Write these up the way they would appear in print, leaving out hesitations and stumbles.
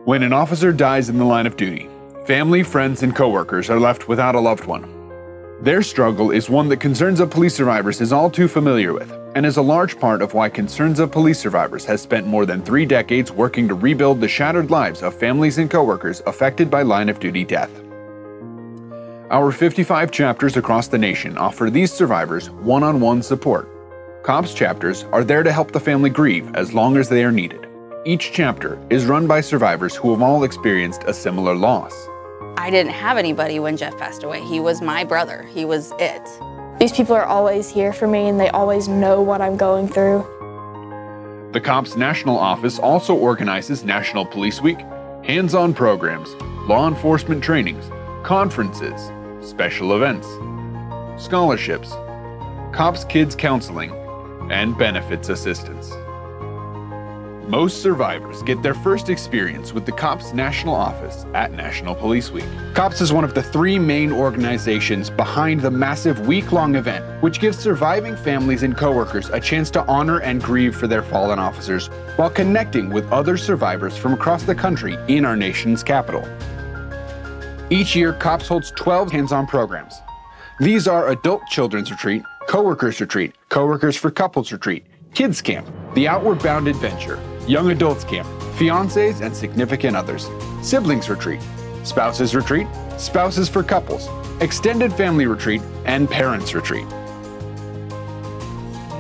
When an officer dies in the line of duty, family, friends, and coworkers are left without a loved one. Their struggle is one that Concerns of Police Survivors is all too familiar with, and is a large part of why Concerns of Police Survivors has spent more than 3 decades working to rebuild the shattered lives of families and coworkers affected by line-of-duty death. Our 55 chapters across the nation offer these survivors one-on-one support. C.O.P.S chapters are there to help the family grieve as long as they are needed. Each chapter is run by survivors who have all experienced a similar loss. I didn't have anybody when Jeff passed away. He was my brother. He was it. These people are always here for me and they always know what I'm going through. The C.O.P.S National Office also organizes National Police Week, hands-on programs, law enforcement trainings, conferences, special events, scholarships, C.O.P.S Kids Counseling, and benefits assistance. Most survivors get their first experience with the C.O.P.S National Office at National Police Week. C.O.P.S is one of the 3 main organizations behind the massive week-long event, which gives surviving families and coworkers a chance to honor and grieve for their fallen officers while connecting with other survivors from across the country in our nation's capital. Each year, C.O.P.S holds 12 hands-on programs. These are Adult Children's Retreat, Coworkers Retreat, Coworkers for Couples Retreat, Kids Camp, the Outward Bound Adventure, Young Adults Camp, Fiancés and Significant Others, Siblings Retreat, Spouses Retreat, Spouses for Couples, Extended Family Retreat, and Parents Retreat.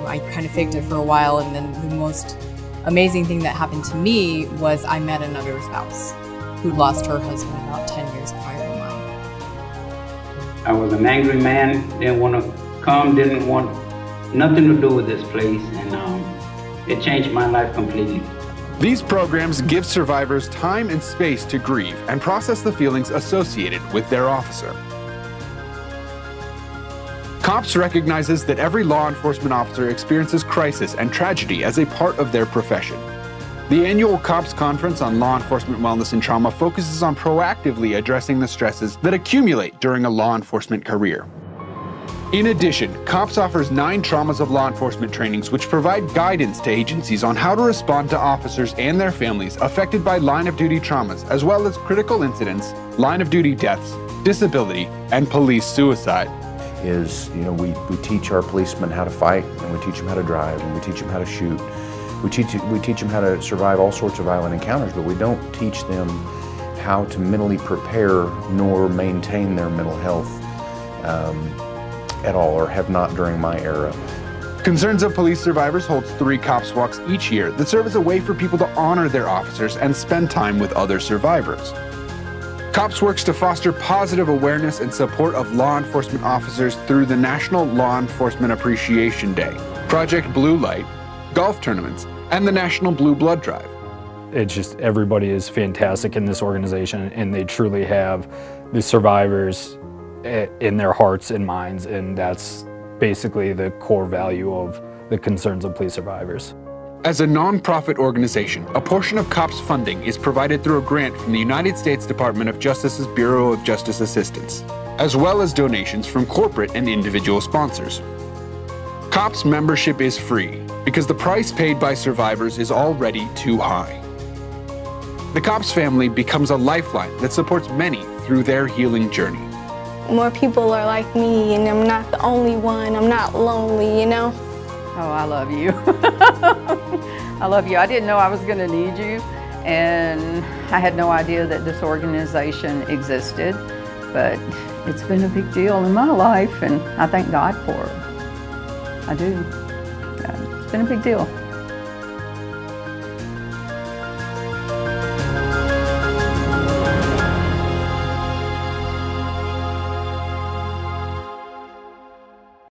I kind of faked it for a while, and then the most amazing thing that happened to me was I met another spouse who lost her husband about 10 years prior to mine. I was an angry man, didn't want to come, didn't want nothing to do with this place, and it changed my life completely. These programs give survivors time and space to grieve and process the feelings associated with their officer. C.O.P.S recognizes that every law enforcement officer experiences crisis and tragedy as a part of their profession. The annual C.O.P.S Conference on Law Enforcement Wellness and Trauma focuses on proactively addressing the stresses that accumulate during a law enforcement career. In addition, C.O.P.S offers 9 Traumas of Law Enforcement trainings which provide guidance to agencies on how to respond to officers and their families affected by line-of-duty traumas, as well as critical incidents, line-of-duty deaths, disability, and police suicide. We teach our policemen how to fight, and we teach them how to drive, and we teach them how to shoot. We teach them how to survive all sorts of violent encounters, but we don't teach them how to mentally prepare nor maintain their mental health at all, or have not during my era. Concerns of Police Survivors holds 3 C.O.P.S walks each year that serve as a way for people to honor their officers and spend time with other survivors. C.O.P.S works to foster positive awareness and support of law enforcement officers through the National Law Enforcement Appreciation Day, Project Blue Light, golf tournaments, and the National Blue Blood Drive. It's just everybody is fantastic in this organization, and they truly have the survivors in their hearts and minds, and that's basically the core value of the Concerns of Police Survivors. As a non-profit organization, a portion of C.O.P.S funding is provided through a grant from the United States Department of Justice's Bureau of Justice Assistance, as well as donations from corporate and individual sponsors. C.O.P.S membership is free because the price paid by survivors is already too high. The C.O.P.S family becomes a lifeline that supports many through their healing journey. More people are like me and I'm not the only one. I'm not lonely, you know? Oh, I love you. I love you. I didn't know I was going to need you, and I had no idea that this organization existed, but it's been a big deal in my life, and I thank God for it. I do. Yeah, it's been a big deal.